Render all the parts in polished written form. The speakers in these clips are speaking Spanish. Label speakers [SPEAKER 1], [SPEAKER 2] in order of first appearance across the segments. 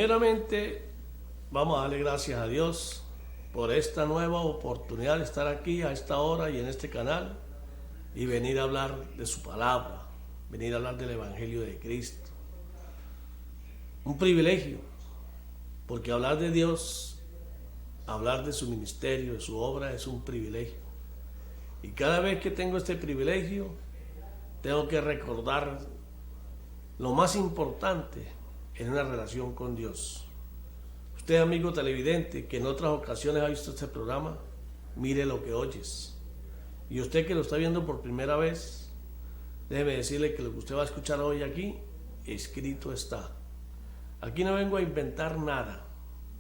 [SPEAKER 1] Primeramente, vamos a darle gracias a Dios por esta nueva oportunidad de estar aquí a esta hora y en este canal y venir a hablar de su palabra, venir a hablar del Evangelio de Cristo. Un privilegio, porque hablar de Dios, hablar de su ministerio, de su obra, es un privilegio. Y cada vez que tengo este privilegio, tengo que recordar lo más importante en una relación con Dios. Usted, amigo televidente, que en otras ocasiones ha visto este programa, mire lo que oyes. Y usted que lo está viendo por primera vez, déjeme decirle que lo que usted va a escuchar hoy aquí, escrito está. Aquí no vengo a inventar nada.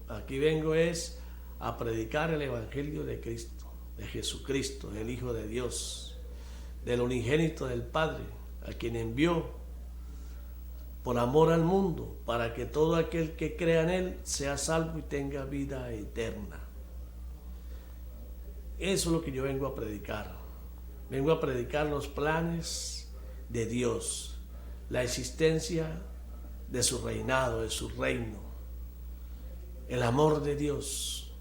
[SPEAKER 1] Aquí vengo es a predicar el Evangelio de Cristo, de Jesucristo, del Hijo de Dios, del unigénito del Padre, a quien envió por amor al mundo, para que todo aquel que crea en Él sea salvo y tenga vida eterna. Eso es lo que yo vengo a predicar. Vengo a predicar los planes de Dios, la existencia de su reinado, de su reino, el amor de Dios.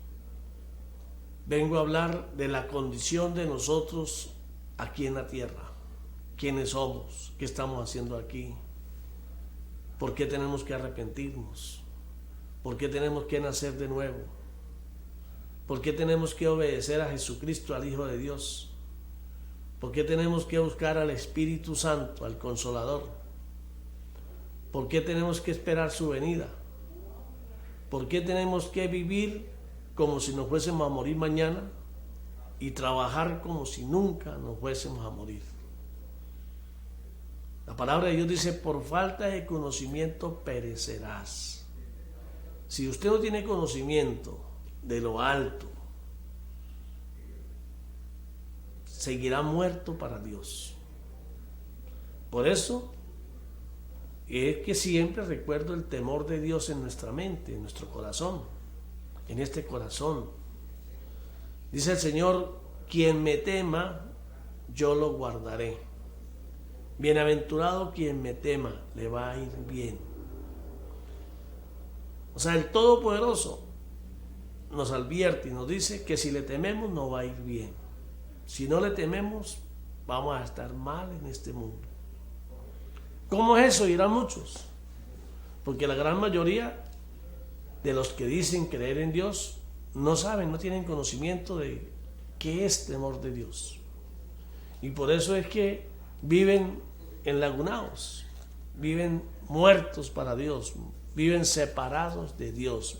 [SPEAKER 1] Vengo a hablar de la condición de nosotros aquí en la tierra. ¿Quiénes somos? ¿Qué estamos haciendo aquí? ¿Por qué tenemos que arrepentirnos? ¿Por qué tenemos que nacer de nuevo? ¿Por qué tenemos que obedecer a Jesucristo, al Hijo de Dios? ¿Por qué tenemos que buscar al Espíritu Santo, al Consolador? ¿Por qué tenemos que esperar su venida? ¿Por qué tenemos que vivir como si nos fuésemos a morir mañana y trabajar como si nunca nos fuésemos a morir? La palabra de Dios dice, por falta de conocimiento perecerás. Si usted no tiene conocimiento de lo alto, seguirá muerto para Dios. Por eso es que siempre recuerdo el temor de Dios en nuestra mente, en nuestro corazón, en este corazón. Dice el Señor, quien me tema, yo lo guardaré. Bienaventurado quien me tema, le va a ir bien. O sea, el Todopoderoso nos advierte y nos dice que si le tememos nos va a ir bien. Si no le tememos, vamos a estar mal en este mundo. ¿Cómo es eso? Dirán muchos. Porque la gran mayoría de los que dicen creer en Dios no saben, no tienen conocimiento de qué es temor de Dios. Y por eso es que viven enlagunados, viven muertos para Dios, viven separados de Dios,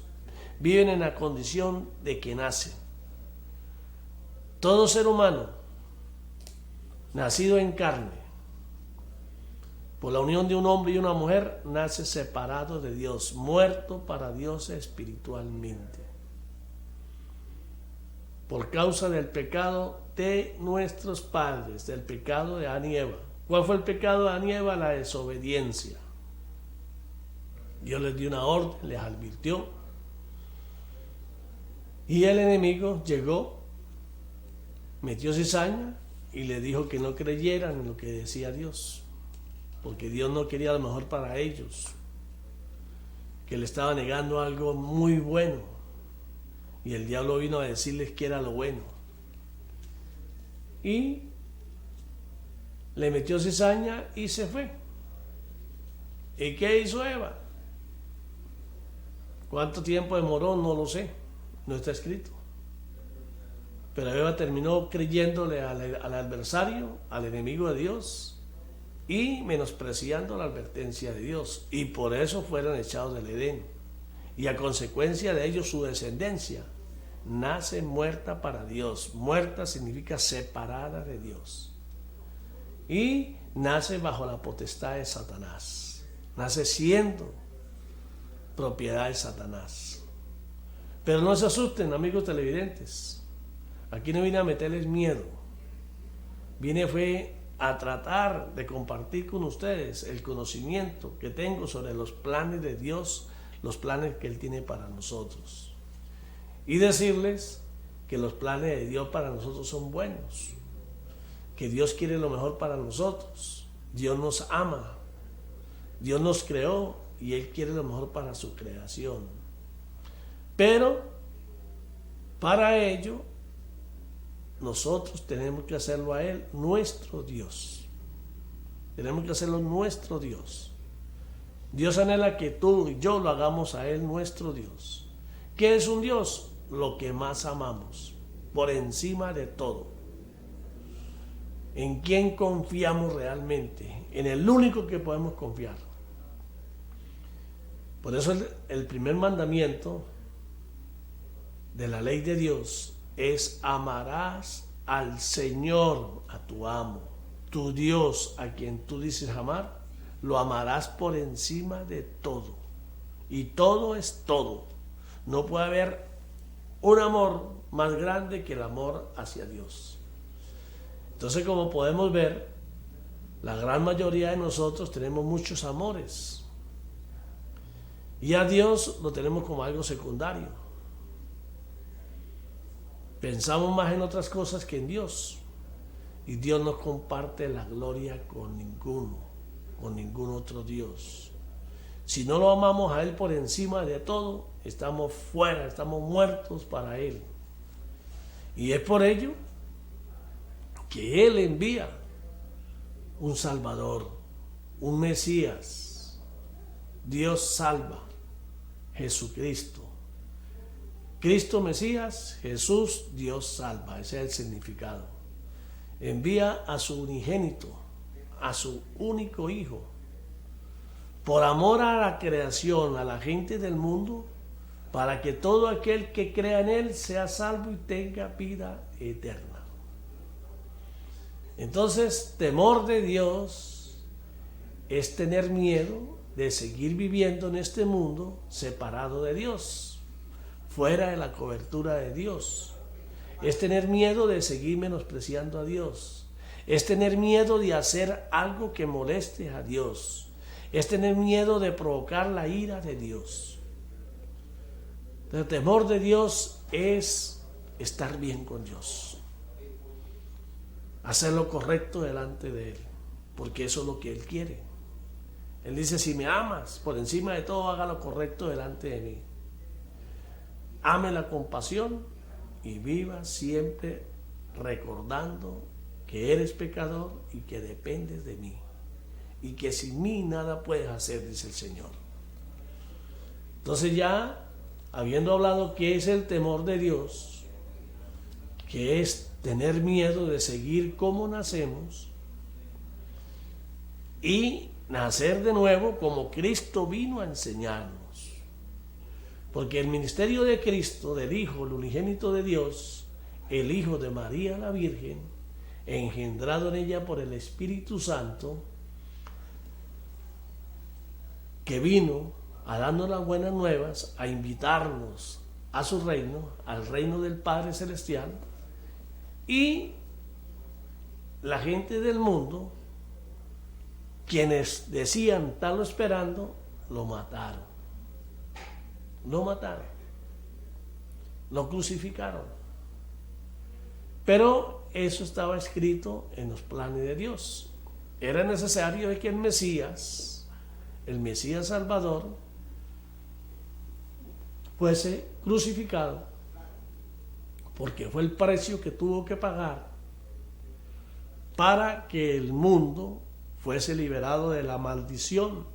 [SPEAKER 1] viven en la condición de que nace. Todo ser humano nacido en carne, por la unión de un hombre y una mujer, nace separado de Dios, muerto para Dios espiritualmente, por causa del pecado de nuestros padres, del pecado de Adán y Eva. ¿Cuál fue el pecado de Adán y Eva? La desobediencia. Dios les dio una orden, les advirtió, y el enemigo llegó, metió cizaña y le dijo que no creyeran en lo que decía Dios, porque Dios no quería lo mejor para ellos, que le estaba negando algo muy bueno, y el diablo vino a decirles que era lo bueno, y le metió cizaña y se fue. ¿Y qué hizo Eva? ¿Cuánto tiempo demoró? No lo sé, no está escrito. Pero Eva terminó creyéndole al adversario, al enemigo de Dios, y menospreciando la advertencia de Dios. Y por eso fueron echados del Edén. Y a consecuencia de ello su descendencia nace muerta para Dios. Muerta significa separada de Dios. Y nace bajo la potestad de Satanás. Nace siendo propiedad de Satanás. Pero no se asusten, amigos televidentes. Aquí no vine a meterles miedo. Vine fue a tratar de compartir con ustedes el conocimiento que tengo sobre los planes de Dios, los planes que Él tiene para nosotros. Y decirles que los planes de Dios para nosotros son buenos, que Dios quiere lo mejor para nosotros, Dios nos ama, Dios nos creó y Él quiere lo mejor para su creación. Pero para ello nosotros tenemos que hacerlo a Él nuestro Dios. Tenemos que hacerlo nuestro Dios. Dios anhela que tú y yo lo hagamos a Él nuestro Dios. ¿Qué es un Dios? Lo que más amamos, por encima de todo. ¿En quién confiamos realmente? En el único que podemos confiar. Por eso el primer mandamiento de la ley de Dios es: amarás al Señor, a tu amo, tu Dios, a quien tú dices amar, lo amarás por encima de todo. Y todo es todo. No puede haber un amor más grande que el amor hacia Dios. Entonces, como podemos ver, la gran mayoría de nosotros tenemos muchos amores. Y a Dios lo tenemos como algo secundario. Pensamos más en otras cosas que en Dios. Y Dios no comparte la gloria con ningún otro Dios. Si no lo amamos a Él por encima de todo, estamos fuera, estamos muertos para Él. Y es por ello que Él envía un Salvador, un Mesías. Dios salva, Jesucristo. Cristo Mesías, Jesús, Dios salva. Ese es el significado. Envía a su unigénito, a su único Hijo, por amor a la creación, a la gente del mundo, para que todo aquel que crea en Él sea salvo y tenga vida eterna. Entonces, temor de Dios es tener miedo de seguir viviendo en este mundo separado de Dios, fuera de la cobertura de Dios. Es tener miedo de seguir menospreciando a Dios. Es tener miedo de hacer algo que moleste a Dios. Es tener miedo de provocar la ira de Dios. El temor de Dios es estar bien con Dios. Hacer lo correcto delante de Él, porque eso es lo que Él quiere. Él dice: si me amas, por encima de todo, haga lo correcto delante de mí. Ame la compasión y viva siempre recordando que eres pecador y que dependes de mí. Y que sin mí nada puedes hacer, dice el Señor. Entonces, ya habiendo hablado qué es el temor de Dios, que es tener miedo de seguir como nacemos y nacer de nuevo como Cristo vino a enseñarnos. Porque el ministerio de Cristo, del Hijo, el unigénito de Dios, el Hijo de María la Virgen, engendrado en ella por el Espíritu Santo, que vino a darnos las buenas nuevas, a invitarnos a su reino, al reino del Padre Celestial, y la gente del mundo, quienes decían estarlo esperando, lo mataron. Lo mataron. Lo crucificaron. Pero eso estaba escrito en los planes de Dios. Era necesario que el Mesías Salvador, fuese crucificado, porque fue el precio que tuvo que pagar para que el mundo fuese liberado de la maldición,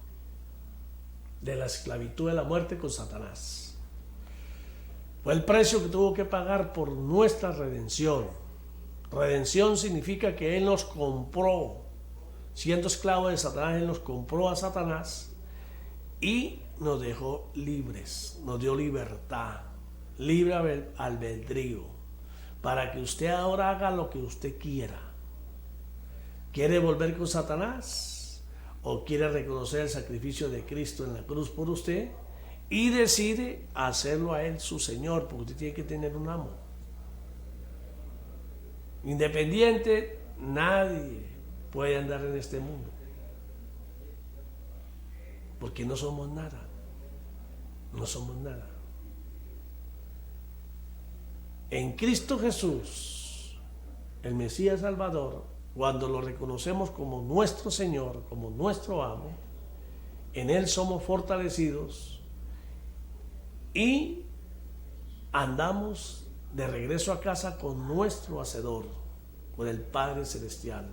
[SPEAKER 1] de la esclavitud de la muerte con Satanás. Fue el precio que tuvo que pagar por nuestra redención. Redención significa que Él nos compró. Siendo esclavo de Satanás, Él nos compró a Satanás y nos dejó libres, nos dio libertad, libre albedrío, para que usted ahora haga lo que usted quiera. ¿Quiere volver con Satanás? ¿O quiere reconocer el sacrificio de Cristo en la cruz por usted? Y decide hacerlo a Él su Señor, porque usted tiene que tener un amo. Independiente, nadie puede andar en este mundo, porque no somos nada. No somos nada. En Cristo Jesús, el Mesías Salvador, cuando lo reconocemos como nuestro Señor, como nuestro amo, en Él somos fortalecidos y andamos de regreso a casa con nuestro Hacedor, con el Padre Celestial,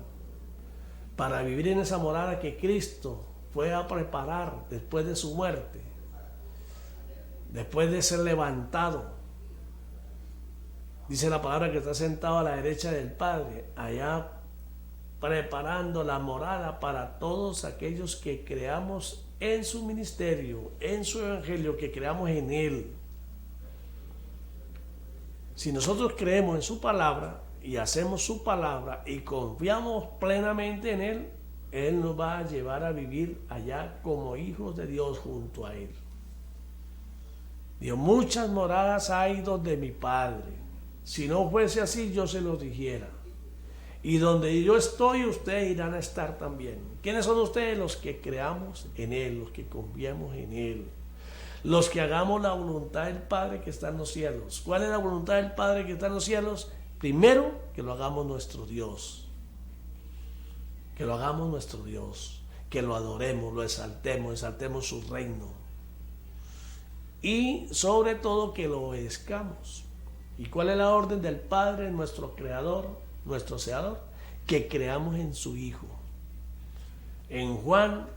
[SPEAKER 1] para vivir en esa morada que Cristo fue a preparar después de su muerte, después de ser levantado. Dice la palabra que está sentado a la derecha del Padre, allá preparando la morada para todos aquellos que creamos en su ministerio, en su evangelio, que creamos en Él. Si nosotros creemos en su palabra y hacemos su palabra y confiamos plenamente en Él, Él nos va a llevar a vivir allá como hijos de Dios junto a Él. Dios, muchas moradas hay donde mi Padre. Si no fuese así, yo se los dijera. Y donde yo estoy, ustedes irán a estar también. ¿Quiénes son ustedes? Los que creamos en Él, los que confiamos en Él, los que hagamos la voluntad del Padre que está en los cielos. ¿Cuál es la voluntad del Padre que está en los cielos? Primero, que lo hagamos nuestro Dios. Que lo hagamos nuestro Dios. Que lo adoremos, lo exaltemos su reino. Y sobre todo que lo obedezcamos. ¿Y cuál es la orden del Padre, nuestro Creador, nuestro Seador? Que creamos en su Hijo. En Juan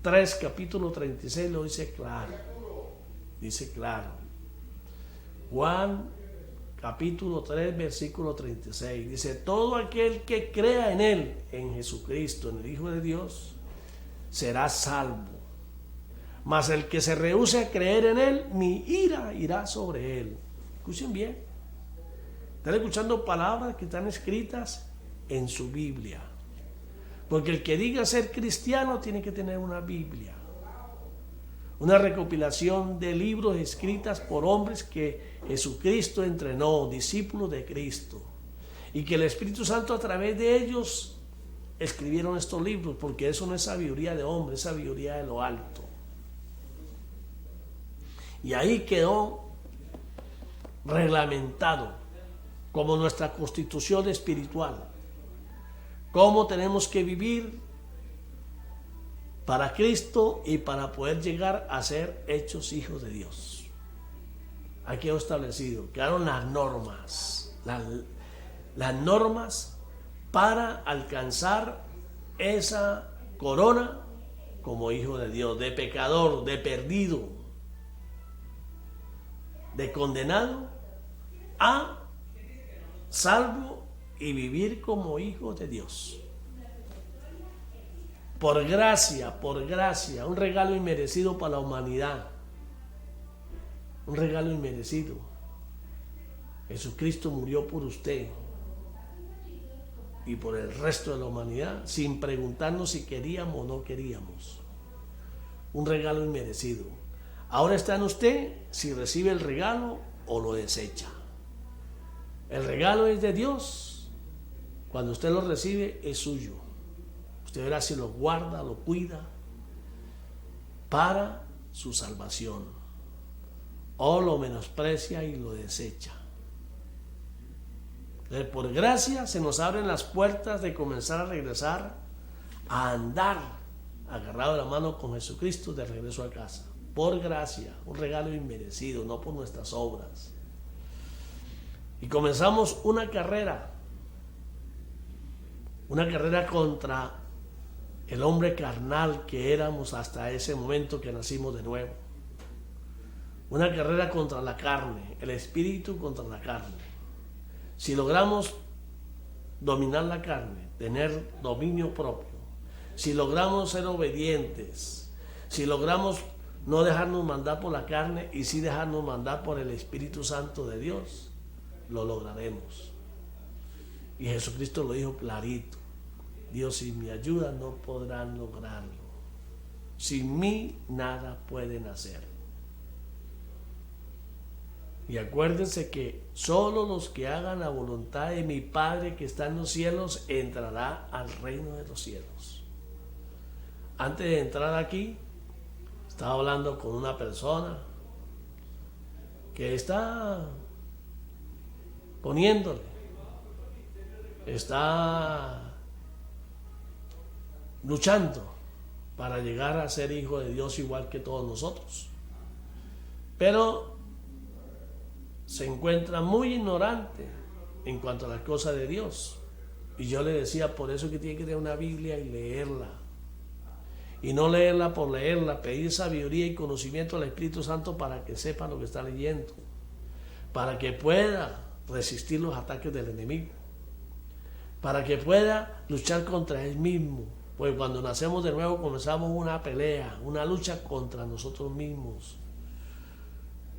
[SPEAKER 1] 3, capítulo 36 lo dice claro. Dice claro. Juan capítulo 3, versículo 36. Dice, todo aquel que crea en Él, en Jesucristo, en el Hijo de Dios, será salvo. Mas el que se rehúse a creer en Él, mi ira irá sobre él. Escuchen bien. Están escuchando palabras que están escritas en su Biblia. Porque el que diga ser cristiano tiene que tener una Biblia. Una recopilación de libros escritas por hombres que Jesucristo entrenó, discípulos de Cristo. Y que el Espíritu Santo a través de ellos escribieron estos libros. Porque eso no es sabiduría de hombre, es sabiduría de lo alto. Y ahí quedó reglamentado como nuestra constitución espiritual, cómo tenemos que vivir para Cristo y para poder llegar a ser hechos hijos de Dios. Aquí quedó establecido, quedaron las normas, las normas para alcanzar esa corona como hijo de Dios, de pecador, de perdido, de condenado a salvo y vivir como hijo de Dios. Por gracia, un regalo inmerecido para la humanidad. Un regalo inmerecido. Jesucristo murió por usted y por el resto de la humanidad, sin preguntarnos si queríamos o no queríamos. Un regalo inmerecido. Ahora está en usted si recibe el regalo o lo desecha. El regalo es de Dios. Cuando usted lo recibe, es suyo. Usted verá si lo guarda, lo cuida para su salvación, o lo menosprecia y lo desecha. Entonces, por gracia se nos abren las puertas de comenzar a regresar a andar agarrado de la mano con Jesucristo de regreso a casa. Por gracia, un regalo inmerecido, no por nuestras obras. Y comenzamos una carrera contra el hombre carnal que éramos hasta ese momento que nacimos de nuevo. Una carrera contra la carne, el espíritu contra la carne. Si logramos dominar la carne, tener dominio propio, si logramos ser obedientes, si logramos no dejarnos mandar por la carne y sí dejarnos mandar por el Espíritu Santo de Dios, lo lograremos. Y Jesucristo lo dijo clarito: Dios sin mi ayuda no podrán lograrlo. Sin mí nada pueden hacer. Y acuérdense que solo los que hagan la voluntad de mi Padre que está en los cielos entrará al reino de los cielos. Antes de entrar aquí, estaba hablando con una persona que está poniéndole, está luchando para llegar a ser hijo de Dios igual que todos nosotros. Pero se encuentra muy ignorante en cuanto a las cosas de Dios. Y yo le decía, por eso que tiene que tener una Biblia y leerla. Y no leerla por leerla, pedir sabiduría y conocimiento al Espíritu Santo para que sepa lo que está leyendo, para que pueda resistir los ataques del enemigo, para que pueda luchar contra él mismo. Pues cuando nacemos de nuevo comenzamos una pelea, una lucha contra nosotros mismos.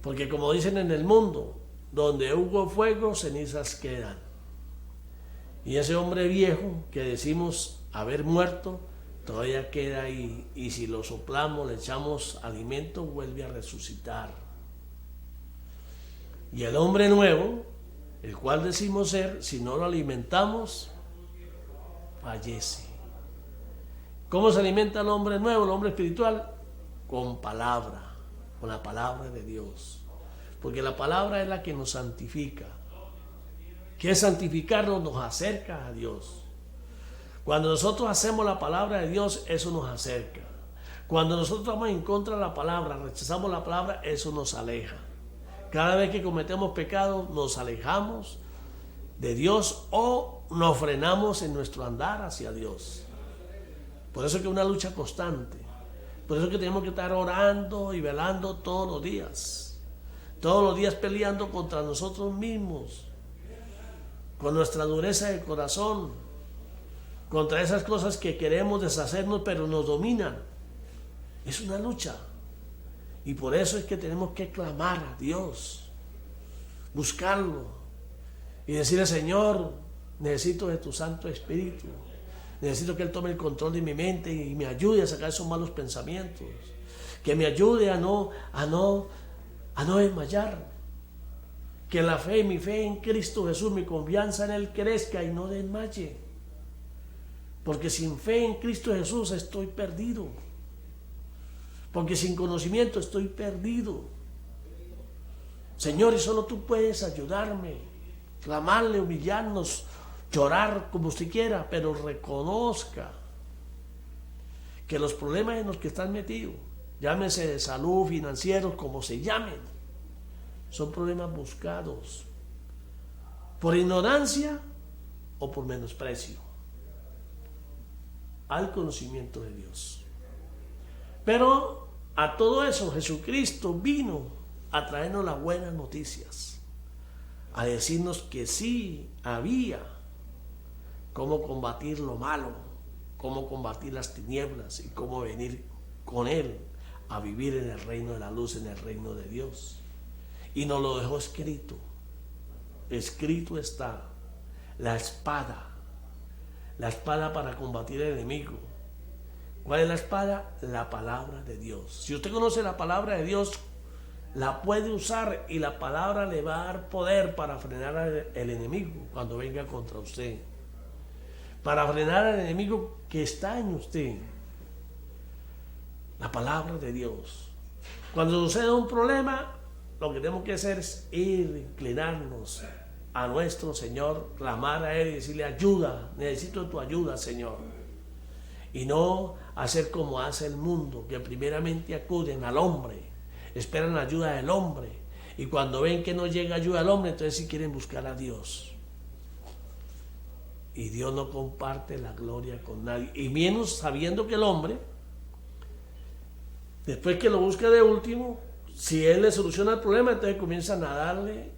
[SPEAKER 1] Porque como dicen en el mundo, donde hubo fuego, cenizas quedan. Y ese hombre viejo que decimos haber muerto, todavía queda ahí. Y si lo soplamos, le echamos alimento, vuelve a resucitar. Y el hombre nuevo, el cual decimos ser, si no lo alimentamos, fallece. ¿Cómo se alimenta el hombre nuevo, el hombre espiritual? Con palabra, con la palabra de Dios. Porque la palabra es la que nos santifica. ¿Qué es santificarnos? Nos acerca a Dios. Cuando nosotros hacemos la palabra de Dios, eso nos acerca. Cuando nosotros estamos en contra de la palabra, rechazamos la palabra, eso nos aleja. Cada vez que cometemos pecado, nos alejamos de Dios o nos frenamos en nuestro andar hacia Dios. Por eso es que es una lucha constante. Por eso es que tenemos que estar orando y velando todos los días. Todos los días peleando contra nosotros mismos, con nuestra dureza de corazón, contra esas cosas que queremos deshacernos pero nos dominan. Es una lucha. Y por eso es que tenemos que clamar a Dios, buscarlo y decirle: Señor, necesito de tu Santo Espíritu. Necesito que Él tome el control de mi mente y me ayude a sacar esos malos pensamientos. Que me ayude a no desmayar. Que la fe, mi fe en Cristo Jesús, mi confianza en Él crezca y no desmaye. Porque sin fe en Cristo Jesús estoy perdido. Porque sin conocimiento estoy perdido. Señor, y solo tú puedes ayudarme. Clamarle, humillarnos, llorar como usted quiera, pero reconozca que los problemas en los que están metidos, llámese de salud, financieros, como se llamen, son problemas buscados por ignorancia o por menosprecio al conocimiento de Dios. Pero a todo eso Jesucristo vino a traernos las buenas noticias, a decirnos que sí había cómo combatir lo malo, cómo combatir las tinieblas y cómo venir con Él a vivir en el reino de la luz, en el reino de Dios. Y nos lo dejó escrito. Escrito está la espada para combatir el enemigo. ¿Cuál es la espada? La palabra de Dios. Si usted conoce la palabra de Dios, la puede usar y la palabra le va a dar poder para frenar al enemigo cuando venga contra usted. Para frenar al enemigo que está en usted. La palabra de Dios. Cuando sucede un problema, lo que tenemos que hacer es ir, inclinarnos a nuestro Señor, clamar a Él y decirle: ayuda, necesito tu ayuda, Señor. Y no hacer como hace el mundo, que primeramente acuden al hombre, esperan la ayuda del hombre, y cuando ven que no llega ayuda al hombre, entonces sí quieren buscar a Dios. Y Dios no comparte la gloria con nadie, y menos sabiendo que el hombre, después que lo busca de último, si Él le soluciona el problema, entonces comienzan a darle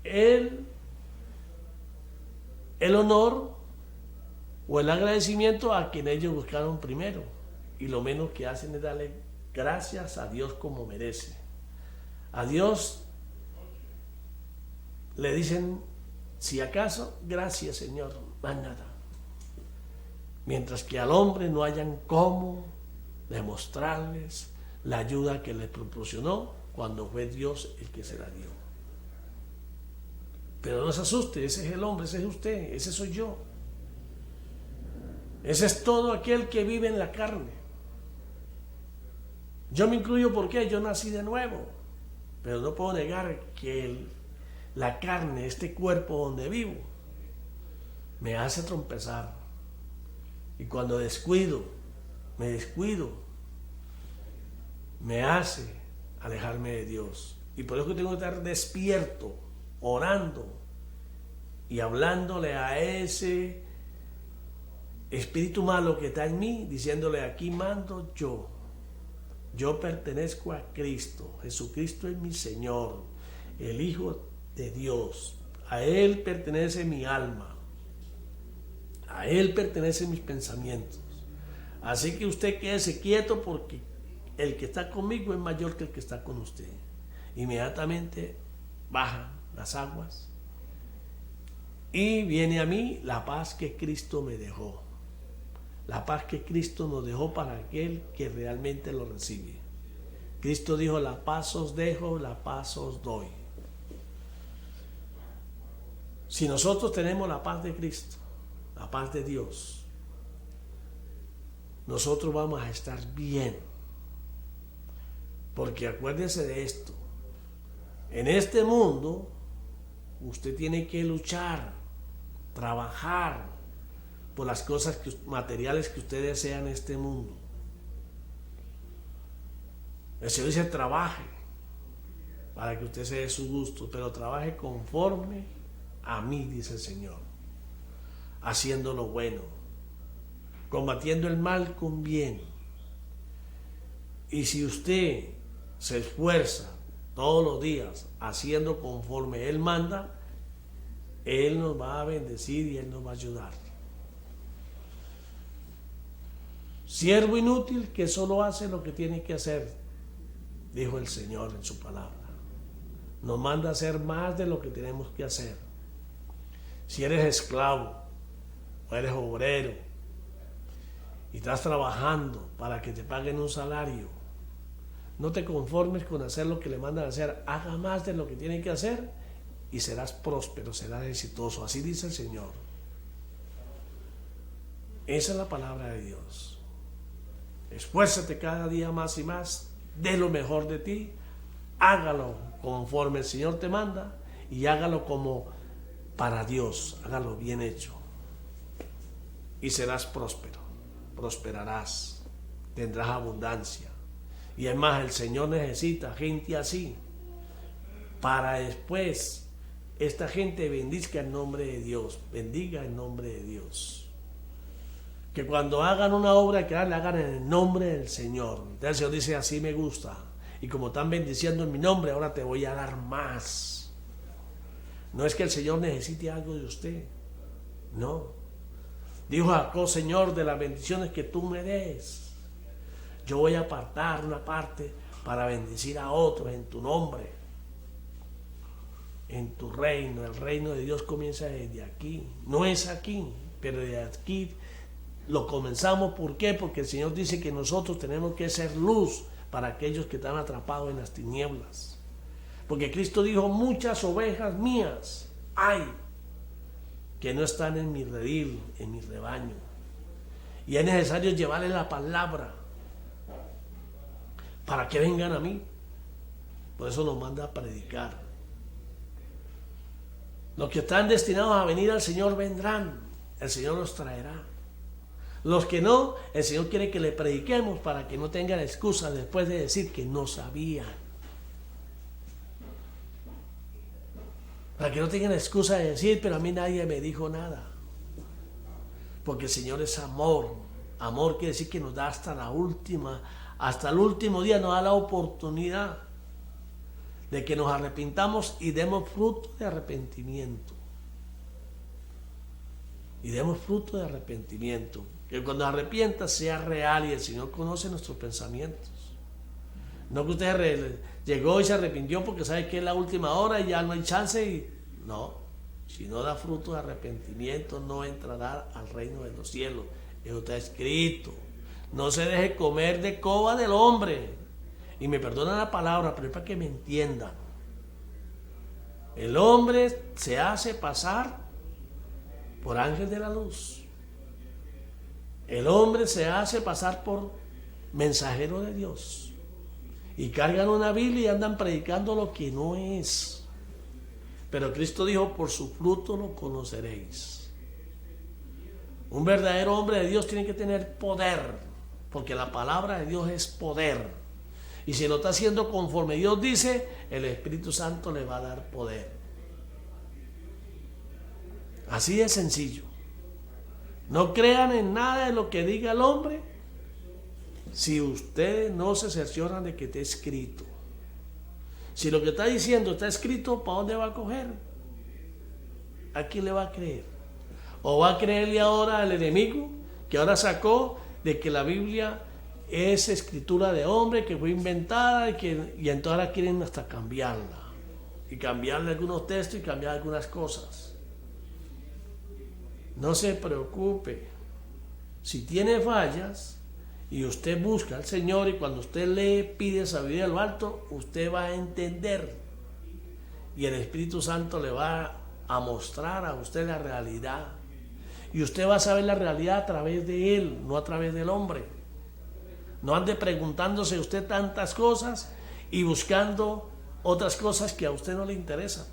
[SPEAKER 1] el honor o el agradecimiento a quien ellos buscaron primero, y lo menos que hacen es darle gracias a Dios como merece. A Dios le dicen, si acaso, gracias, Señor, más nada. Mientras que al hombre no hayan cómo demostrarles la ayuda que les proporcionó cuando fue Dios el que se la dio. Pero no se asuste, ese es el hombre, ese es usted, ese soy yo. Ese es todo aquel que vive en la carne. Yo me incluyo porque yo nací de nuevo, pero no puedo negar que la carne, este cuerpo donde vivo, me hace tropezar. Y cuando descuido me descuido, me hace alejarme de Dios. Y por eso que tengo que estar despierto, orando y hablándole a ese espíritu malo que está en mí, diciéndole: aquí mando yo. Yo pertenezco a Cristo. Jesucristo es mi Señor, el Hijo de Dios. A Él pertenece mi alma. A Él pertenecen mis pensamientos. Así que usted quédese quieto, porque el que está conmigo es mayor que el que está con usted. Inmediatamente bajan las aguas y viene a mí la paz que Cristo me dejó. La paz que Cristo nos dejó para aquel que realmente lo recibe. Cristo dijo: la paz os dejo, la paz os doy. Si nosotros tenemos la paz de Cristo, la paz de Dios, nosotros vamos a estar bien. Porque acuérdese de esto: en este mundo usted tiene que luchar, trabajar por las cosas materiales que usted desea en este mundo. El Señor dice: trabaje para que usted se dé su gusto, pero trabaje conforme a mí, dice el Señor, haciendo lo bueno, combatiendo el mal con bien. Y si usted se esfuerza todos los días haciendo conforme Él manda, Él nos va a bendecir y Él nos va a ayudar. Siervo inútil que solo hace lo que tiene que hacer, dijo el Señor en su palabra. Nos manda a hacer más de lo que tenemos que hacer. Si eres esclavo o eres obrero y estás trabajando para que te paguen un salario, no te conformes con hacer lo que le mandan a hacer. Haga más de lo que tiene que hacer y serás próspero, serás exitoso. Así dice el Señor. Esa es la palabra de Dios. Esfuérzate cada día más y más, dé lo mejor de ti, hágalo conforme el Señor te manda y hágalo como para Dios, hágalo bien hecho y serás próspero, prosperarás, tendrás abundancia. Y además el Señor necesita gente así para después esta gente bendiga el nombre de Dios, bendiga el nombre de Dios. Que cuando hagan una obra que la hagan en el nombre del Señor. Entonces el Señor dice: así me gusta. Y como están bendiciendo en mi nombre, ahora te voy a dar más. No es que el Señor necesite algo de usted. No. Dijo Jacob: Señor, de las bendiciones que tú me des, yo voy a apartar una parte para bendecir a otros en tu nombre, en tu reino. El reino de Dios comienza desde aquí. No es aquí, pero desde aquí lo comenzamos. ¿Por qué? Porque el Señor dice que nosotros tenemos que ser luz para aquellos que están atrapados en las tinieblas. Porque Cristo dijo: muchas ovejas mías hay que no están en mi redil, en mi rebaño. Y es necesario llevarles la palabra para que vengan a mí. Por eso nos manda a predicar. Los que están destinados a venir al Señor vendrán. El Señor los traerá. Los que no, el Señor quiere que le prediquemos para que no tengan excusa después de decir que no sabían. Para que no tengan excusa de decir: pero a mí nadie me dijo nada. Porque el Señor es amor. Amor quiere decir que nos da hasta el último día, nos da la oportunidad de que nos arrepintamos y demos fruto de arrepentimiento. Y demos fruto de arrepentimiento. Que cuando arrepientas sea real y el Señor conoce nuestros pensamientos. No que usted llegó y se arrepintió porque sabe que es la última hora y ya no hay chance. No, si no da fruto de arrepentimiento no entrará al reino de los cielos. Eso está escrito. No se deje comer de coba del hombre. Y me perdonan la palabra, pero es para que me entiendan. El hombre se hace pasar por ángel de la luz. El hombre se hace pasar por mensajero de Dios. Y cargan una Biblia y andan predicando lo que no es. Pero Cristo dijo: por su fruto lo conoceréis. Un verdadero hombre de Dios tiene que tener poder porque la palabra de Dios es poder. Y si lo está haciendo conforme Dios dice, el Espíritu Santo le va a dar poder. Así de sencillo. No crean en nada de lo que diga el hombre si ustedes no se cercioran de que esté escrito. Si lo que está diciendo está escrito, ¿para dónde va a coger? ¿A quién le va a creer? ¿O va a creerle ahora al enemigo, que ahora sacó de que la Biblia es escritura de hombre, que fue inventada y entonces ahora quieren hasta cambiarla? Y cambiarle algunos textos y cambiar algunas cosas. No se preocupe. Si tiene fallas y usted busca al Señor y cuando usted le pide sabiduría a lo alto, usted va a entender. Y el Espíritu Santo le va a mostrar a usted la realidad. Y usted va a saber la realidad a través de Él, no a través del hombre. No ande preguntándose usted tantas cosas y buscando otras cosas que a usted no le interesan.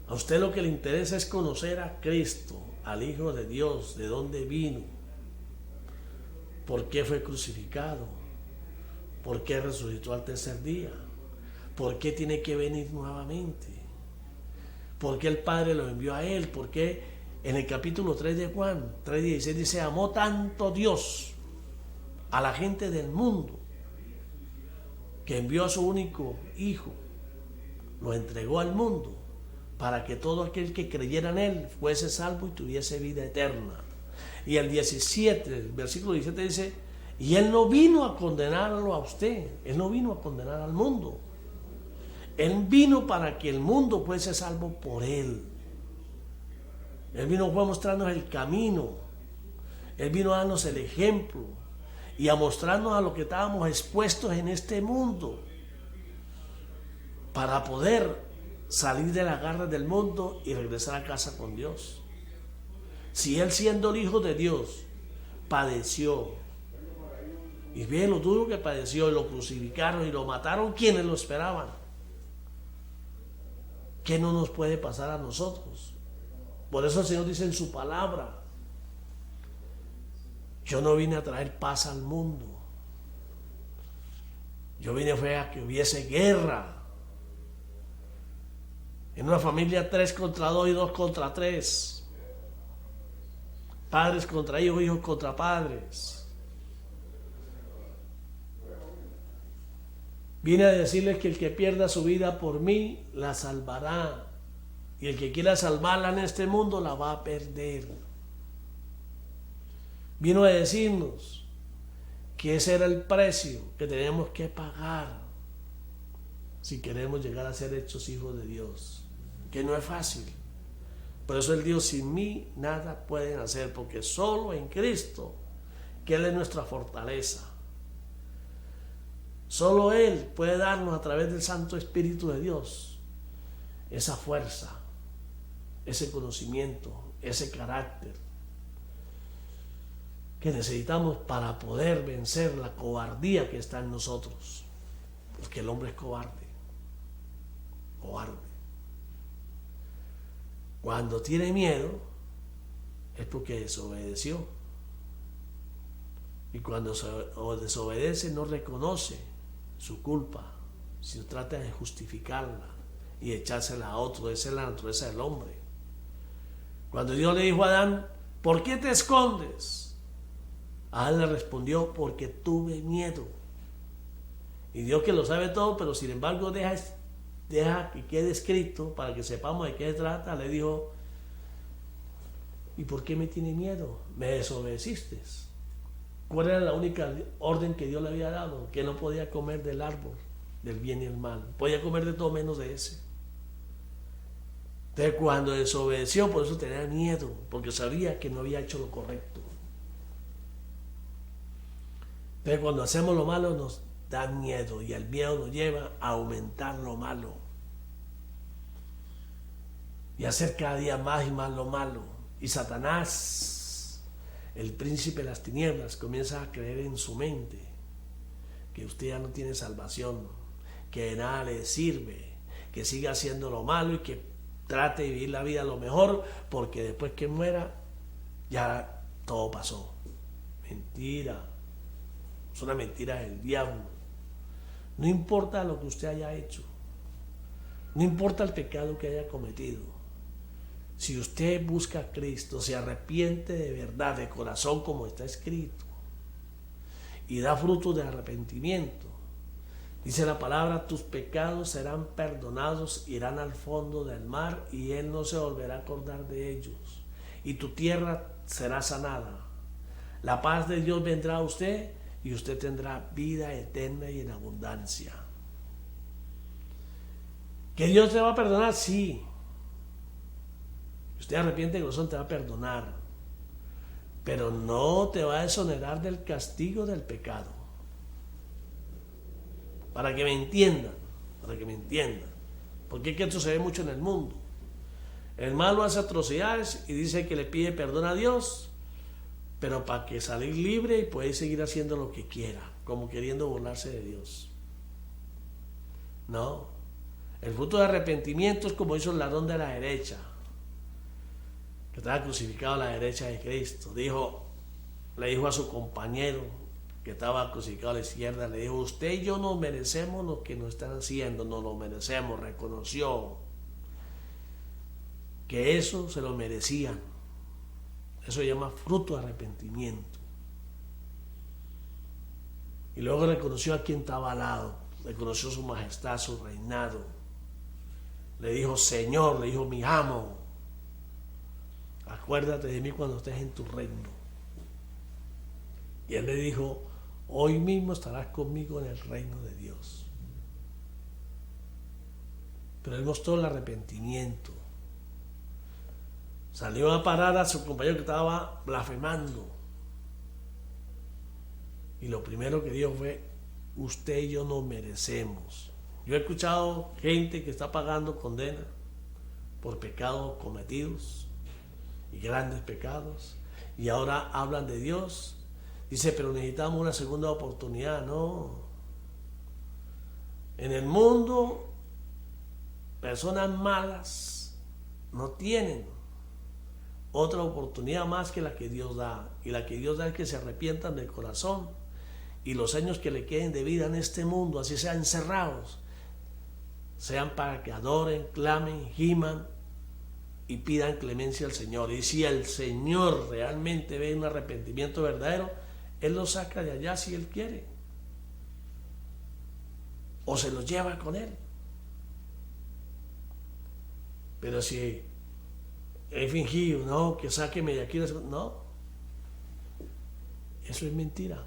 [SPEAKER 1] A usted lo que le interesa es conocer a Cristo, al Hijo de Dios, de dónde vino, por qué fue crucificado, por qué resucitó al tercer día, por qué tiene que venir nuevamente, por qué el Padre lo envió a Él, por qué en el capítulo 3 de Juan 3:16 dice: amó tanto Dios a la gente del mundo que envió a su único Hijo, lo entregó al mundo para que todo aquel que creyera en Él fuese salvo y tuviese vida eterna. Y el 17, el versículo 17 dice: y Él no vino a condenarlo a usted, Él no vino a condenar al mundo. Él vino para que el mundo fuese salvo por Él. Él vino a mostrarnos el camino. Él vino a darnos el ejemplo y a mostrarnos a lo que estábamos expuestos en este mundo para poder salir de las garras del mundo y regresar a casa con Dios. Si Él, siendo el Hijo de Dios, padeció, y ve lo duro que padeció, y lo crucificaron y lo mataron quienes lo esperaban, ¿qué no nos puede pasar a nosotros? Por eso el Señor dice en su palabra: yo no vine a traer paz al mundo, yo vine fue a que hubiese guerra. En una familia 3 contra 2 y 2 contra 3. Padres contra hijos, hijos contra padres. Vine a decirles que el que pierda su vida por mí, la salvará. Y el que quiera salvarla en este mundo, la va a perder. Vino a decirnos que ese era el precio que tenemos que pagar si queremos llegar a ser hechos hijos de Dios. Que no es fácil. Por eso Él dijo: sin mí nada pueden hacer, porque solo en Cristo, que Él es nuestra fortaleza, solo Él puede darnos a través del Santo Espíritu de Dios esa fuerza, ese conocimiento, ese carácter que necesitamos para poder vencer la cobardía que está en nosotros, porque el hombre es cobarde. Cuando tiene miedo es porque desobedeció. Y cuando desobedece no reconoce su culpa, sino trata de justificarla y echársela a otro. Esa es la naturaleza del hombre. Cuando Dios le dijo a Adán: ¿por qué te escondes? Adán le respondió: porque tuve miedo. Y Dios, que lo sabe todo, pero sin embargo deja que quede escrito para que sepamos de qué se trata, le dijo: ¿y por qué me tiene miedo? Me desobedeciste. ¿Cuál era la única orden que Dios le había dado? Que no podía comer del árbol del bien y el mal. Podía comer de todo menos de ese. Entonces, cuando desobedeció, por eso tenía miedo, porque sabía que no había hecho lo correcto. Entonces, cuando hacemos lo malo nos da miedo, y el miedo nos lleva a aumentar lo malo y hacer cada día más y más lo malo. Y Satanás, el príncipe de las tinieblas, comienza a creer en su mente que usted ya no tiene salvación, que de nada le sirve, que siga haciendo lo malo y que trate de vivir la vida lo mejor, porque después que muera ya todo pasó. Mentira. Es una mentira del diablo. No importa lo que usted haya hecho. No importa el pecado que haya cometido. Si usted busca a Cristo, se arrepiente de verdad, de corazón, como está escrito, y da frutos de arrepentimiento, dice la palabra, tus pecados serán perdonados, irán al fondo del mar y Él no se volverá a acordar de ellos. Y tu tierra será sanada. La paz de Dios vendrá a usted y usted tendrá vida eterna y en abundancia. ¿Que Dios te va a perdonar? Sí. Usted arrepiente de corazón, te va a perdonar. Pero no te va a exonerar del castigo del pecado. Para que me entiendan. Porque es que esto se ve mucho en el mundo. El malo hace atrocidades y dice que le pide perdón a Dios, pero para que salir libre y puede seguir haciendo lo que quiera, como queriendo burlarse de Dios. No. El fruto de arrepentimiento es como hizo el ladrón de la derecha, que estaba crucificado a la derecha de Cristo. Le dijo a su compañero que estaba crucificado a la izquierda, le dijo, usted y yo nos merecemos lo que nos están haciendo, nos lo merecemos. Reconoció que eso se lo merecían. Eso se llama fruto de arrepentimiento. Y luego reconoció a quien estaba al lado, reconoció su majestad, su reinado. Le dijo, Señor, le dijo, mi amo, acuérdate de mí cuando estés en tu reino. Y él le dijo, hoy mismo estarás conmigo en el reino de Dios. Pero él mostró el arrepentimiento. Salió a parar a su compañero que estaba blasfemando. Y lo primero que dijo fue, usted y yo nos merecemos. Yo he escuchado gente que está pagando condena por pecados cometidos y grandes pecados, y ahora hablan de Dios. Dice, pero necesitamos una segunda oportunidad. No. En el mundo, personas malas no tienen otra oportunidad más que la que Dios da. Y la que Dios da es que se arrepientan del corazón. Y los años que le queden de vida en este mundo, así sean encerrados, sean para que adoren, clamen, giman y pidan clemencia al Señor. Y si el Señor realmente ve un arrepentimiento verdadero, Él los saca de allá si Él quiere. O se los lleva con Él. Pero si he fingido, no, que sáqueme de aquí, no. Eso es mentira.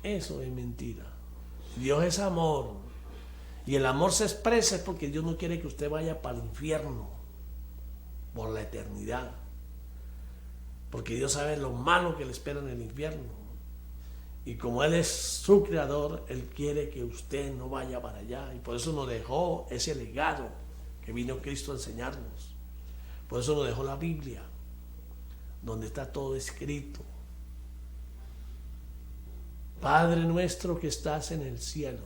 [SPEAKER 1] Eso es mentira. Dios es amor. Y el amor se expresa porque Dios no quiere que usted vaya para el infierno por la eternidad. Porque Dios sabe lo malo que le espera en el infierno. Y como Él es su creador, Él quiere que usted no vaya para allá. Y por eso nos dejó ese legado que vino Cristo a enseñarnos. Por eso nos dejó la Biblia, donde está todo escrito. Padre nuestro que estás en el cielo,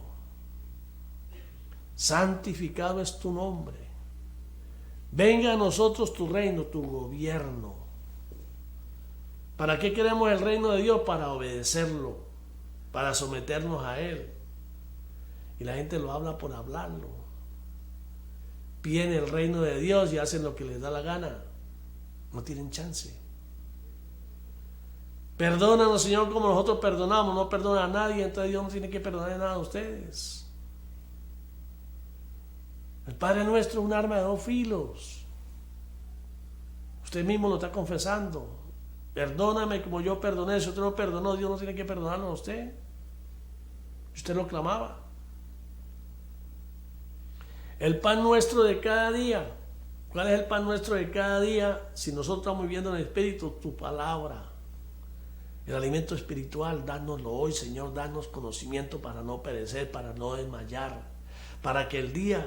[SPEAKER 1] santificado es tu nombre. Venga a nosotros tu reino, tu gobierno. ¿Para qué queremos el reino de Dios? Para obedecerlo, para someternos a Él. Y la gente lo habla por hablarlo. Piden el reino de Dios y hacen lo que les da la gana. No tienen chance. Perdónanos, Señor, como nosotros perdonamos. No perdona a nadie, entonces Dios no tiene que perdonar nada a ustedes. El Padre nuestro es un arma de dos filos. Usted mismo lo está confesando. Perdóname como yo perdoné. Si usted no perdonó, Dios no tiene que perdonarlo a usted. Usted lo clamaba. El pan nuestro de cada día. ¿Cuál es el pan nuestro de cada día? Si nosotros estamos viviendo en el Espíritu, tu palabra. El alimento espiritual, dánoslo hoy, Señor, danos conocimiento para no perecer, para no desmayar, para que el día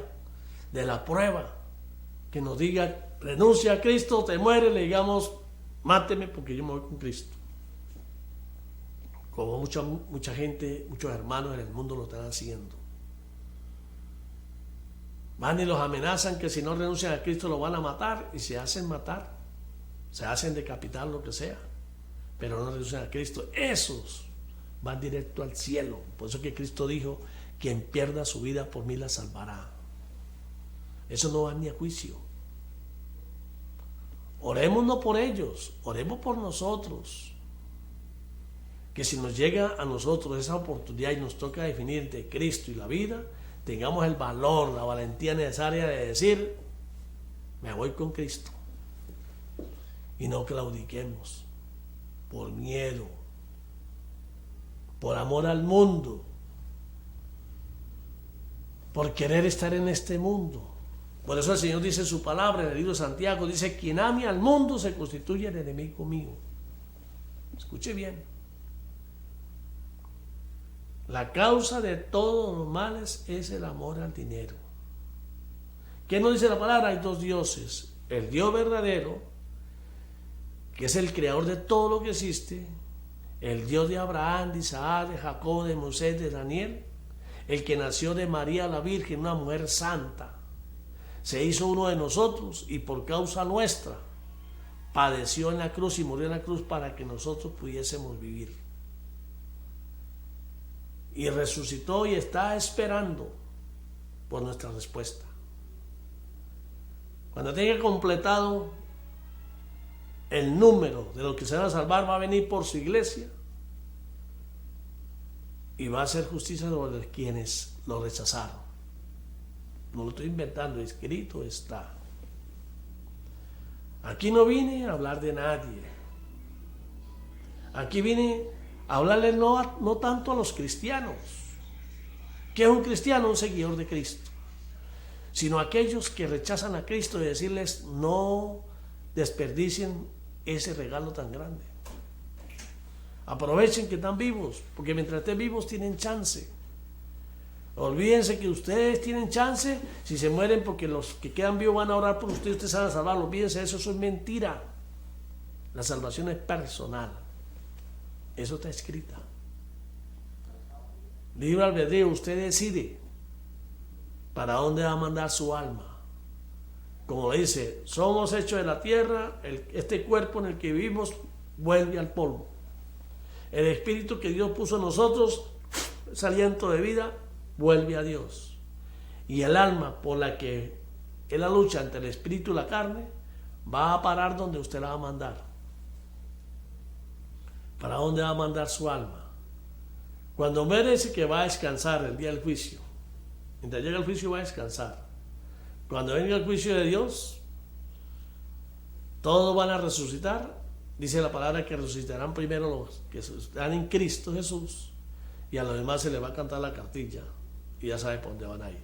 [SPEAKER 1] de la prueba, que nos diga, renuncia a Cristo, te mueres, le digamos, máteme porque yo me voy con Cristo. Como mucha gente, muchos hermanos en el mundo lo están haciendo. Van y los amenazan que si no renuncian a Cristo lo van a matar y se hacen matar, se hacen decapitar, lo que sea. pero no reconocen a Cristo, esos van directo al cielo. Por eso que Cristo dijo: quien pierda su vida por mí la salvará. Eso no va ni a juicio. Oremos no por ellos, oremos por nosotros. Que si nos llega a nosotros esa oportunidad y nos toca definir entre Cristo y la vida, tengamos el valor, la valentía necesaria de decir: me voy con Cristo. Y no claudiquemos por miedo, por amor al mundo, por querer estar en este mundo. Por eso el Señor dice en su palabra, en el libro de Santiago, dice: quien ame al mundo se constituye el enemigo mío. Escuche bien. La causa de todos los males es el amor al dinero. ¿Qué nos dice la palabra? Hay dos dioses: el Dios verdadero, que es el creador de todo lo que existe, el Dios de Abraham, de Isaac, de Jacob, de Moisés, de Daniel, el que nació de María la Virgen, una mujer santa, se hizo uno de nosotros y por causa nuestra padeció en la cruz y murió en la cruz para que nosotros pudiésemos vivir. Y resucitó y está esperando por nuestra respuesta. Cuando tenga completado el número de los que se van a salvar, va a venir por su iglesia y va a hacer justicia sobre quienes lo rechazaron. No lo estoy inventando, escrito está. Aquí no vine a hablar de nadie. Aquí vine a hablarle no tanto a los cristianos. ¿Qué es un cristiano? Un seguidor de Cristo. Sino a aquellos que rechazan a Cristo, y decirles: no desperdicien ese regalo tan grande. Aprovechen que están vivos, porque mientras estén vivos tienen chance. Olvídense que ustedes tienen chance. Si se mueren, porque los que quedan vivos van a orar por ustedes, ustedes se van a salvar. Olvídense de eso, eso es mentira. La salvación es personal. Eso está escrita. Libre albedrío, usted decide para dónde va a mandar su alma. Como le dice: somos hechos de la tierra, este cuerpo en el que vivimos vuelve al polvo. El espíritu que Dios puso en nosotros, ese aliento de vida, vuelve a Dios. Y el alma por la que es la lucha entre el espíritu y la carne, va a parar donde usted la va a mandar. ¿Para dónde va a mandar su alma? Cuando merece, que va a descansar el día del juicio. Mientras llega el juicio va a descansar. Cuando venga el juicio de Dios, todos van a resucitar. Dice la palabra que resucitarán primero los que están en Cristo Jesús, y a los demás se les va a cantar la cartilla y ya sabe por dónde van a ir.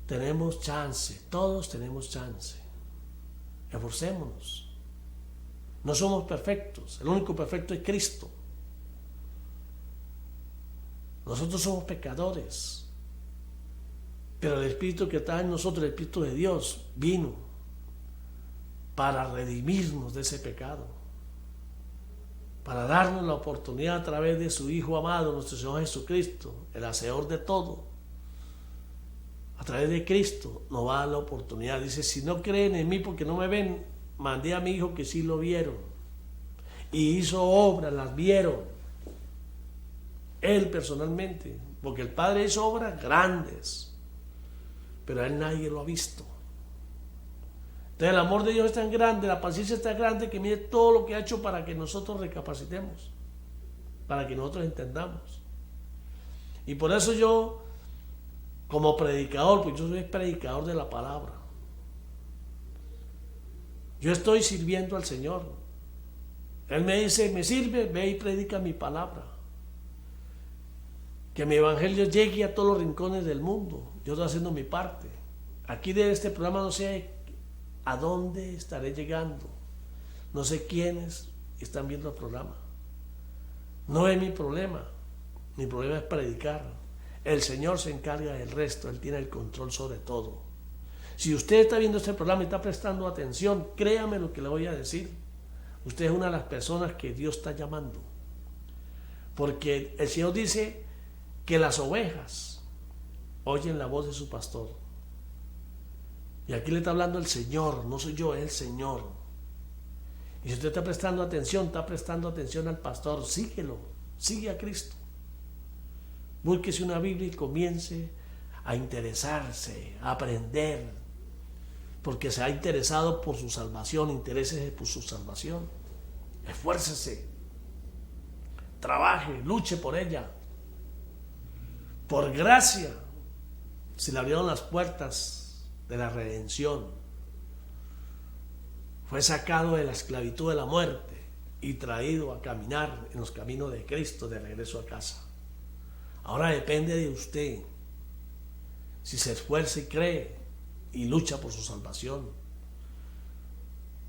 [SPEAKER 1] Tenemos chance, todos tenemos chance. Esforcémonos. No somos perfectos, el único perfecto es Cristo. Nosotros somos pecadores, pero el Espíritu que está en nosotros, el Espíritu de Dios, vino para redimirnos de ese pecado, para darnos la oportunidad a través de su Hijo amado, nuestro Señor Jesucristo, el hacedor de todo. A través de Cristo nos va a dar la oportunidad. Dice: si no creen en mí porque no me ven, mandé a mi Hijo que sí lo vieron y hizo obras, las vieron Él personalmente, porque el Padre hizo obras grandes, pero a Él nadie lo ha visto. Entonces el amor de Dios es tan grande, la paciencia es tan grande, que mire todo lo que ha hecho para que nosotros recapacitemos, para que nosotros entendamos. Y por eso yo, como predicador, pues yo soy predicador de la palabra, yo estoy sirviendo al Señor. Él me dice: me sirve, ve y predica mi palabra, que mi evangelio llegue a todos los rincones del mundo. Yo estoy haciendo mi parte. Aquí de este programa no sé a dónde estaré llegando, no sé quiénes están viendo el programa. No es mi problema es predicar. El Señor se encarga del resto, Él tiene el control sobre todo. Si usted está viendo este programa y está prestando atención, créame lo que le voy a decir. Usted es una de las personas que Dios está llamando, porque el Señor dice que las ovejas oyen la voz de su pastor. Y aquí le está hablando el Señor, no soy yo, es el Señor. Y si usted está prestando atención al pastor, síguelo, sigue a Cristo. Búsquese una Biblia y comience a interesarse, a aprender, porque se ha interesado por su salvación. Interésese por su salvación. Esfuércese, trabaje, luche por ella. Por gracia se le abrieron las puertas de la redención. Fue sacado de la esclavitud de la muerte y traído a caminar en los caminos de Cristo de regreso a casa. Ahora depende de usted si se esfuerza y cree y lucha por su salvación.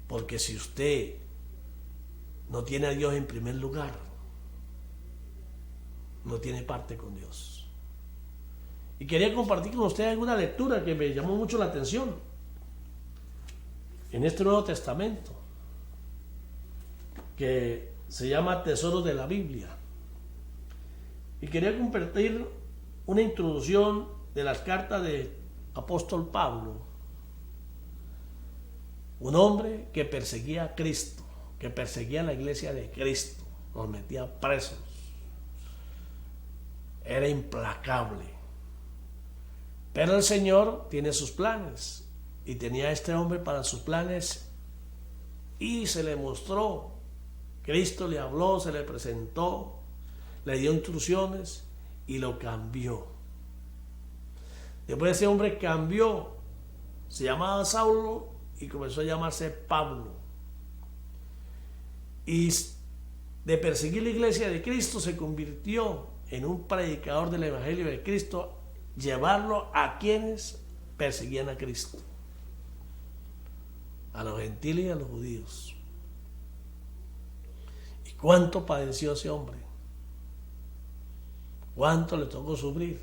[SPEAKER 1] Porque si usted no tiene a Dios en primer lugar, no tiene parte con Dios. Y quería compartir con ustedes alguna lectura que me llamó mucho la atención en este Nuevo Testamento, que se llama Tesoros de la Biblia. Y quería compartir una introducción de las cartas de apóstol Pablo, un hombre que perseguía a Cristo, que perseguía a la iglesia de Cristo, los metía presos, era implacable. Pero el Señor tiene sus planes, y tenía a este hombre para sus planes, y se le mostró. Cristo le habló, se le presentó, le dio instrucciones y lo cambió. Después ese hombre cambió, se llamaba Saulo y comenzó a llamarse Pablo. Y de perseguir la iglesia de Cristo se convirtió en un predicador del evangelio de Cristo, llevarlo a quienes perseguían a Cristo, a los gentiles y a los judíos. ¿Y cuánto padeció ese hombre? ¿Cuánto le tocó sufrir?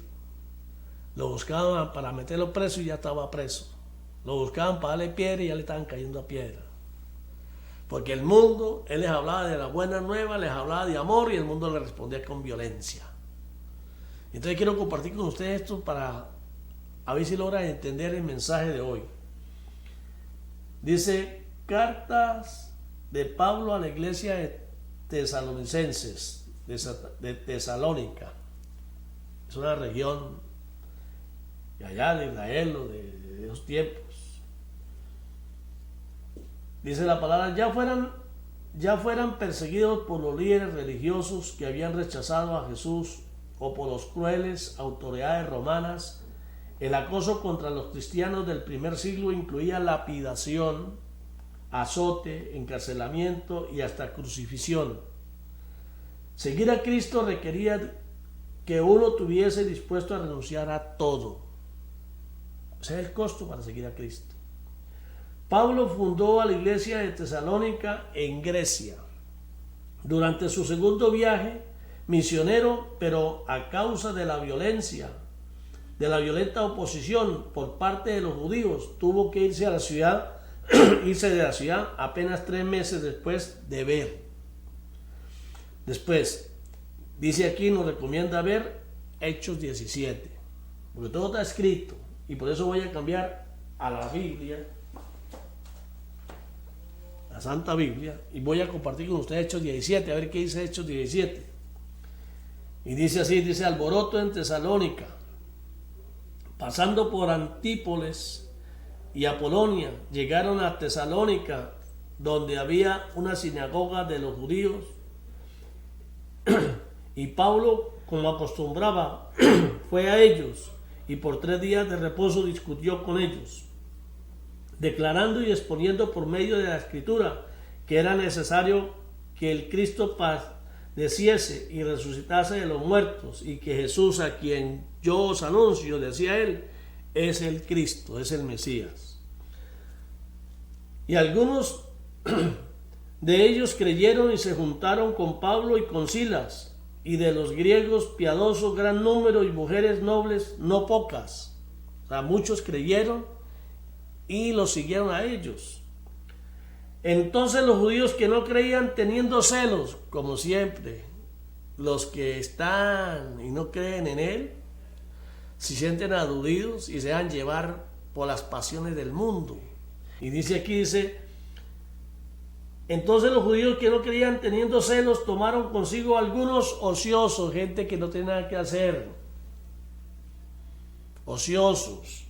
[SPEAKER 1] Lo buscaban para meterlo preso y ya estaba preso. Lo buscaban para darle piedra y ya le estaban cayendo a piedra. Porque el mundo, él les hablaba de la buena nueva, les hablaba de amor, y el mundo le respondía con violencia. Entonces quiero compartir con ustedes esto para a ver si logran entender el mensaje de hoy. Dice: cartas de Pablo a la iglesia de tesalonicenses, de Tesalónica. Es una región de allá de Israel o de esos tiempos. Dice la palabra: ya fueran perseguidos por los líderes religiosos que habían rechazado a Jesús, o por los crueles autoridades romanas. El acoso contra los cristianos del primer siglo incluía lapidación, azote, encarcelamiento y hasta crucifixión. Seguir a Cristo requería que uno tuviese dispuesto a renunciar a todo. Ese es el costo para seguir a Cristo. Pablo fundó a la iglesia de Tesalónica en Grecia. Durante su segundo viaje misionero, pero a causa de la violencia, de la violenta oposición por parte de los judíos, tuvo que irse de la ciudad apenas 3 meses después de ver. Después, dice aquí, nos recomienda ver Hechos 17, porque todo está escrito, y por eso voy a cambiar a la Biblia, la Santa Biblia, y voy a compartir con ustedes Hechos 17, a ver qué dice Hechos 17. Y dice así, dice: alboroto en Tesalónica, pasando por Antípolis y Apolonia, llegaron a Tesalónica, donde había una sinagoga de los judíos, y Pablo, como acostumbraba, fue a ellos, y por 3 días de reposo discutió con ellos, declarando y exponiendo por medio de la Escritura que era necesario que el Cristo padeciese y resucitase de los muertos, y que Jesús, a quien yo os anuncio, decía él, es el Cristo, es el Mesías. Y algunos de ellos creyeron y se juntaron con Pablo y con Silas, y de los griegos piadosos gran número, y mujeres nobles no pocas. O sea, muchos creyeron y los siguieron a ellos. Entonces los judíos que no creían, teniendo celos, como siempre, los que están y no creen en él, se sienten aludidos y se dejan llevar por las pasiones del mundo. Y dice aquí, dice: Entonces los judíos que no creían, teniendo celos, tomaron consigo algunos ociosos, gente que no tiene nada que hacer, ociosos,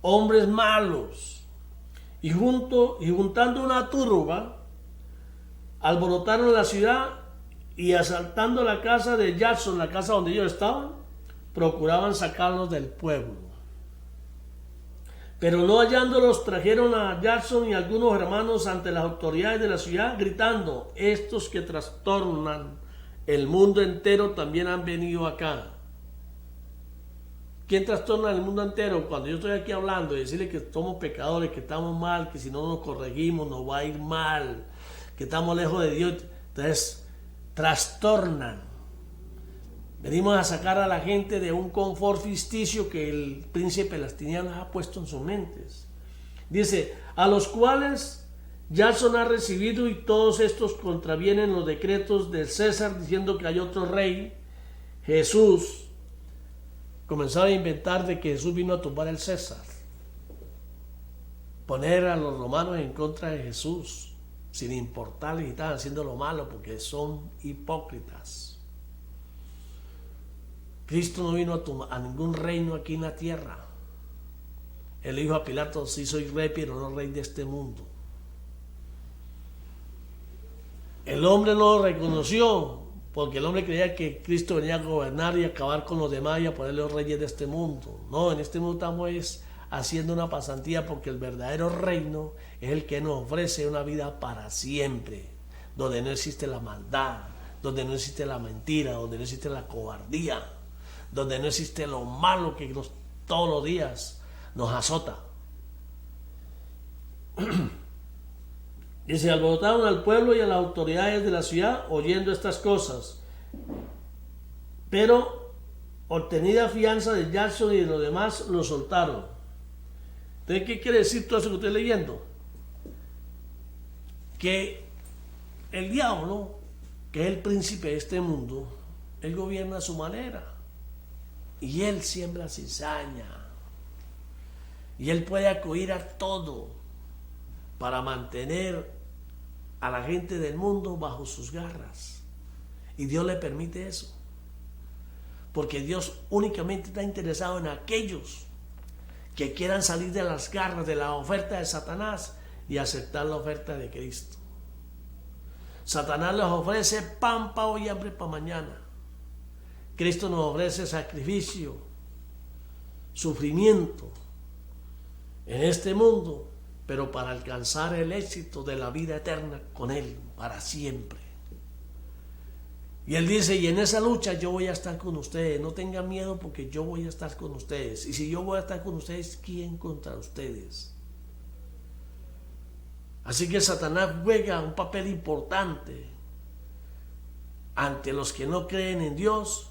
[SPEAKER 1] hombres malos, y juntando una turba, alborotaron la ciudad y asaltando la casa de Jason, la casa donde ellos estaban, procuraban sacarlos del pueblo. Pero no hallándolos, trajeron a Jason y algunos hermanos ante las autoridades de la ciudad, gritando: estos que trastornan el mundo entero también han venido acá. ¿Quién trastorna el mundo entero? Cuando yo estoy aquí hablando y decirle que somos pecadores, que estamos mal, que si no nos corregimos nos va a ir mal, que estamos lejos de Dios, entonces trastornan. Venimos a sacar a la gente de un confort ficticio que el príncipe de las tinieblas ha puesto en sus mentes. Dice: a los cuales Jason ha recibido, y todos estos contravienen los decretos del César, diciendo que hay otro rey, Jesús. Comenzaba a inventar de que Jesús vino a tumbar el César, poner a los romanos en contra de Jesús, sin importarles, y estaban haciendo lo malo porque son hipócritas. Cristo no vino a ningún reino aquí en la tierra. Él dijo a Pilato: sí soy rey, pero no rey de este mundo. El hombre no lo reconoció, porque el hombre creía que Cristo venía a gobernar y acabar con los demás y a ponerle los reyes de este mundo. No, en este mundo estamos haciendo una pasantía, porque el verdadero reino es el que nos ofrece una vida para siempre, donde no existe la maldad, donde no existe la mentira, donde no existe la cobardía, donde no existe lo malo que todos los días nos azota. Dice: alborotaron al pueblo y a las autoridades de la ciudad oyendo estas cosas. Pero obtenida fianza de Jason y de los demás, lo soltaron. Entonces, ¿qué quiere decir todo eso que estoy leyendo? Que el diablo, que es el príncipe de este mundo, él gobierna a su manera. Y él siembra cizaña. Y él puede acudir a todo para mantener a la gente del mundo bajo sus garras. Y Dios le permite eso, porque Dios únicamente está interesado en aquellos que quieran salir de las garras, de la oferta de Satanás, y aceptar la oferta de Cristo. Satanás les ofrece pan para hoy y hambre para mañana. Cristo nos ofrece sacrificio, sufrimiento en este mundo, pero para alcanzar el éxito de la vida eterna con Él para siempre. Y Él dice: y en esa lucha yo voy a estar con ustedes, no tengan miedo, porque yo voy a estar con ustedes. Y si yo voy a estar con ustedes, ¿quién contra ustedes? Así que Satanás juega un papel importante ante los que no creen en Dios,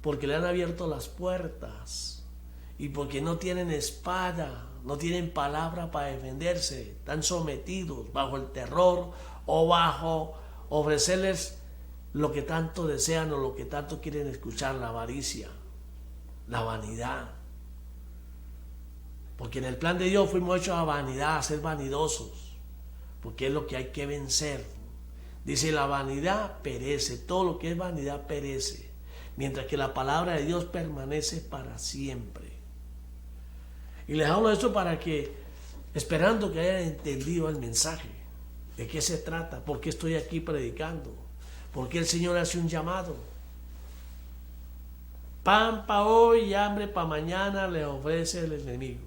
[SPEAKER 1] porque le han abierto las puertas y porque no tienen espada, no tienen palabra para defenderse, están sometidos bajo el terror o bajo ofrecerles lo que tanto desean o lo que tanto quieren escuchar: la avaricia, la vanidad. Porque en el plan de Dios fuimos hechos a vanidad, a ser vanidosos, porque es lo que hay que vencer. Dice: la vanidad perece, todo lo que es vanidad perece, mientras que la palabra de Dios permanece para siempre. Y les hablo de esto para que, esperando que hayan entendido el mensaje, de qué se trata, por qué estoy aquí predicando, por qué el Señor hace un llamado. Pan para hoy y hambre para mañana le ofrece el enemigo.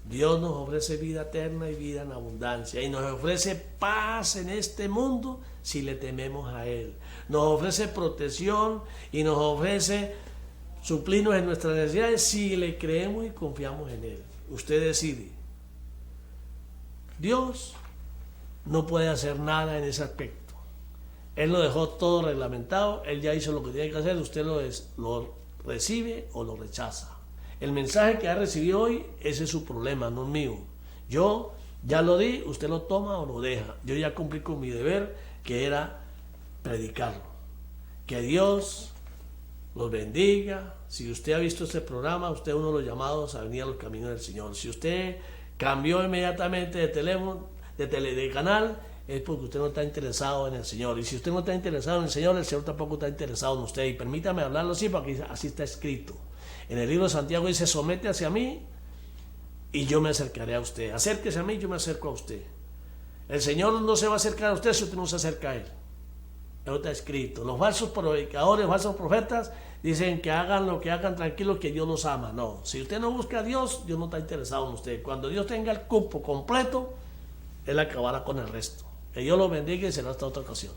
[SPEAKER 1] Dios nos ofrece vida eterna y vida en abundancia, y nos ofrece paz en este mundo si le tememos a Él. Nos ofrece protección y nos ofrece suplirnos en nuestras necesidades si le creemos y confiamos en Él. Usted decide. Dios no puede hacer nada en ese aspecto. Él lo dejó todo reglamentado, Él ya hizo lo que tiene que hacer, usted lo recibe o lo rechaza. El mensaje que ha recibido hoy, ese es su problema, no es mío. Yo ya lo di, usted lo toma o lo deja. Yo ya cumplí con mi deber, que era predicarlo. Que Dios los bendiga. Si usted ha visto este programa, usted es uno de los llamados a venir a los caminos del Señor. Si usted cambió inmediatamente de teléfono, de canal, es porque usted no está interesado en el Señor. Y si usted no está interesado en el Señor tampoco está interesado en usted. Y permítame hablarlo así, porque así está escrito. En el libro de Santiago dice, somete hacia mí y yo me acercaré a usted. Acérquese a mí y yo me acerco a usted. El Señor no se va a acercar a usted si usted no se acerca a Él. Eso está escrito. Los falsos predicadores, falsos profetas dicen que hagan lo que hagan tranquilos, que Dios los ama. No, si usted no busca a Dios, Dios no está interesado en usted. Cuando Dios tenga el cupo completo, Él acabará con el resto. Que Dios los bendiga y será hasta otra ocasión.